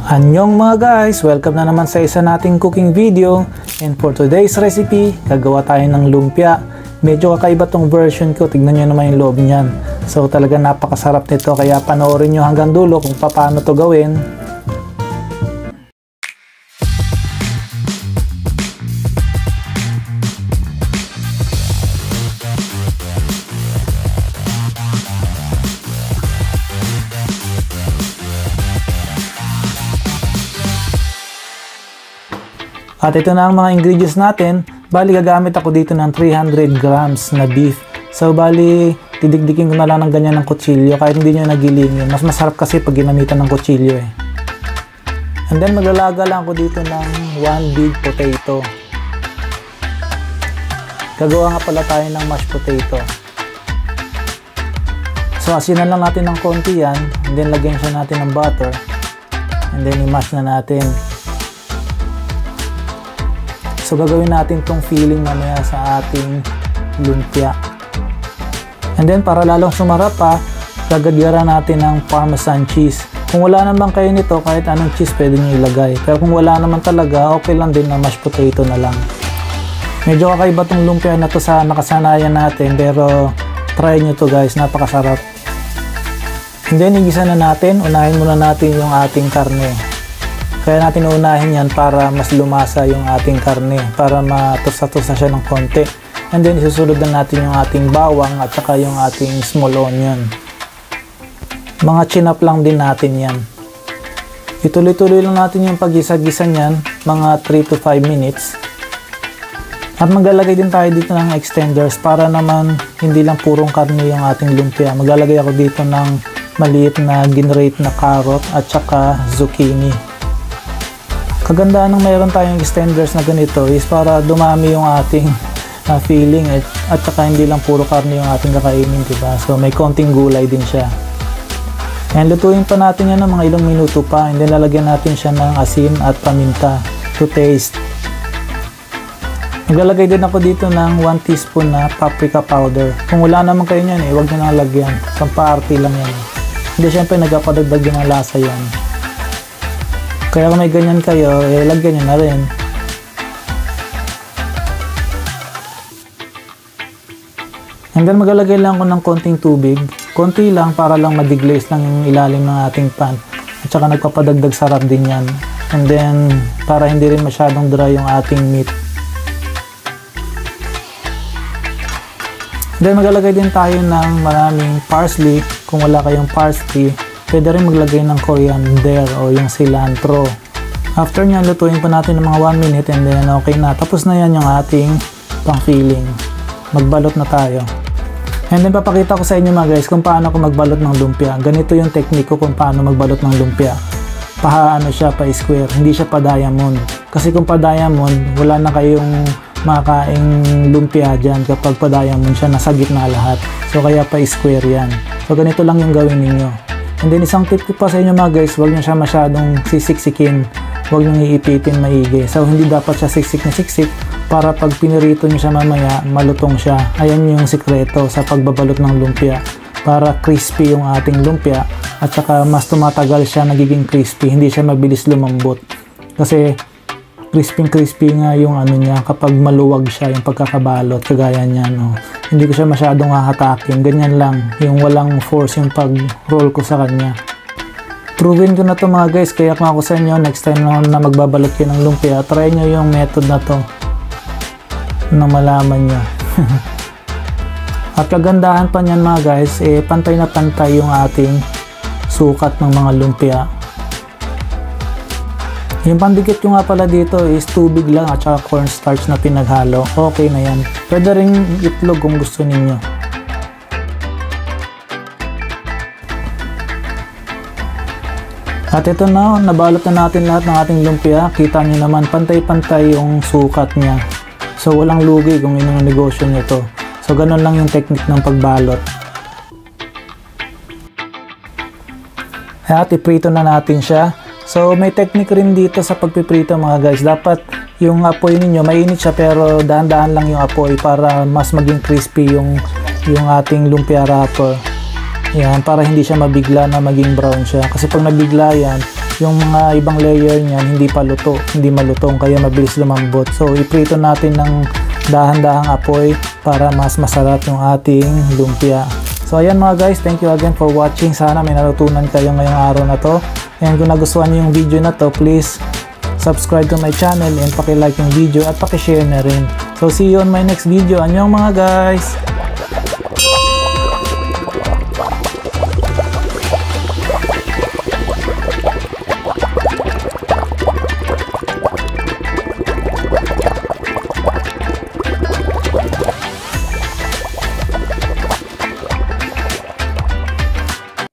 Annyeong mga guys! Welcome na naman sa isa nating cooking video. And for today's recipe, gagawa tayo ng lumpia. Medyo kakaiba tong version ko. Tignan nyo naman yung loob niyan. So talaga napakasarap nito. Kaya panoorin nyo hanggang dulo kung paano to gawin. At ito na ang mga ingredients natin. Bali gagamit ako dito ng 300 grams na beef. So bali didikdikin ko na lang ng ganyan ng kutsilyo kahit hindi nyo nagilingin. Mas masarap kasi pag ginamitan ng kutsilyo eh. And then maglalaga lang ako dito ng 1 big potato. Gagawa nga pala tayo ng mashed potato. So asinan lang natin ng konti yan. And then lagyan siya natin ng butter. And then i-mash na natin. So gagawin natin tong filling mamaya sa ating lumpia. And then para lalong sumarap pa, gagadyara natin ng parmesan cheese. Kung wala naman kayo nito, kahit anong cheese pwede nyo ilagay. Pero kung wala naman talaga, okay lang din na mashed potato na lang. Medyo kakaiba tong lumpia na to sa nakasanayan natin, pero try nyo to guys, napakasarap. And then igisa na natin, unahin muna natin yung ating karne. Kaya natin uunahin yan para mas lumasa yung ating karne, para matusa-tusa siya ng konti. And then isusunod na natin yung ating bawang at saka yung ating small onion. Mga chinap lang din natin yan. Ituloy-tuloy lang natin yung pag-gisa-gisa niyan, mga 3 to 5 minutes. At maglalagay din tayo dito ng extenders para naman hindi lang purong karne yung ating lumpia. Maglalagay ako dito ng maliit na ginrate na carrot at saka zucchini. Kagandaan ng mayroon tayong extenders na ganito is para dumami yung ating filling at saka hindi lang puro karne yung ating kakainin, diba? So may konting gulay din siya. And lutuin pa natin yan ng mga ilang minuto pa, and then lalagyan natin siya ng asin at paminta to taste. Naglalagay din ako dito ng 1 teaspoon na paprika powder. Kung wala naman kayo nyan huwag nyo nang lagyan. Pampaarte lang yan. Hindi, syempre nagpapadagdag yung lasa yan. Kaya kung may ganyan kayo, lagyan nyo na rin. And then maglalagay lang ako ng konting tubig. Konti lang para lang ma-deglaze lang yung ilalim ng ating pan. At saka nagpapadagdag sarap din yan. And then para hindi rin masyadong dry yung ating meat. And then maglalagay din tayo ng maraming parsley. Kung wala kayong parsley, pwede rin maglagay ng coriander o yung cilantro. After nyan, lutuin pa natin ng mga 1 minute and then okay na. Tapos na yan yung ating pang-filling. Magbalot na tayo. And then papakita ko sa inyo mga guys kung paano ko magbalot ng lumpia. Ganito yung technique ko kung paano magbalot ng lumpia. Paano siya, pa-square. Hindi siya pa-diamond. Kasi kung pa-diamond, wala na kayong makakaing lumpia dyan. Kapag pa-diamond siya, nasa gitna lahat. So kaya pa-square yan. So ganito lang yung gawin ninyo. And then isang tip ko pa sa inyo mga guys, huwag nyo siya masyadong sisiksikin. Huwag nyo iipitin maigi. So hindi dapat siya siksik na siksik para pag pinirito nyo siya mamaya, malutong siya. Ayan yung sikreto sa pagbabalot ng lumpia. Para crispy yung ating lumpia at saka mas tumatagal siya, nagiging crispy. Hindi siya mabilis lumambot. Kasi crispy nga yung ano niya kapag maluwag siya yung pagkakabalot. Kagaya niya, no? Hindi ko siya masyadong hahatakin. Ganyan lang. Yung walang force yung pag-roll ko sa kanya. Proven ko na to mga guys. Kaya kung ako sa inyo, next time na magbabalot kayo ng lumpia, try nyo yung method na to. Na malaman nyo. At kagandahan pa niyan mga guys, pantay na pantay yung ating sukat ng mga lumpia. Yung pandikit ko nga pala dito is tubig lang at saka cornstarch na pinaghalo. Okay na yan. Pwede rin itlog kung gusto ninyo. At ito na, nabalot na natin lahat ng ating lumpia. Kita nyo naman, pantay-pantay yung sukat niya. So walang lugi kung yun yung negosyo nyo to. So ganun lang yung technique ng pagbalot. At iprito na natin siya. So may technique rin dito sa pagpiprito mga guys. Dapat yung apoy ninyo mainit siya pero dahan-dahan lang yung apoy para mas maging crispy yung ating lumpia wrapper. Yan, para hindi siya mabigla na maging brown siya. Kasi pag nabigla yan, yung mga ibang layer niyan hindi pa luto, hindi malutong kaya mabilis lumambot. So iprito natin ng dahan-dahang apoy para mas masarap yung ating lumpia. So ayan mga guys, thank you again for watching. Sana may natutunan kayo ngayong araw na to. And kung nagustuhan niyo yung video na to, please subscribe to my channel and paki-like yung video at paki-share na rin. So see you on my next video. Annyeong mga guys!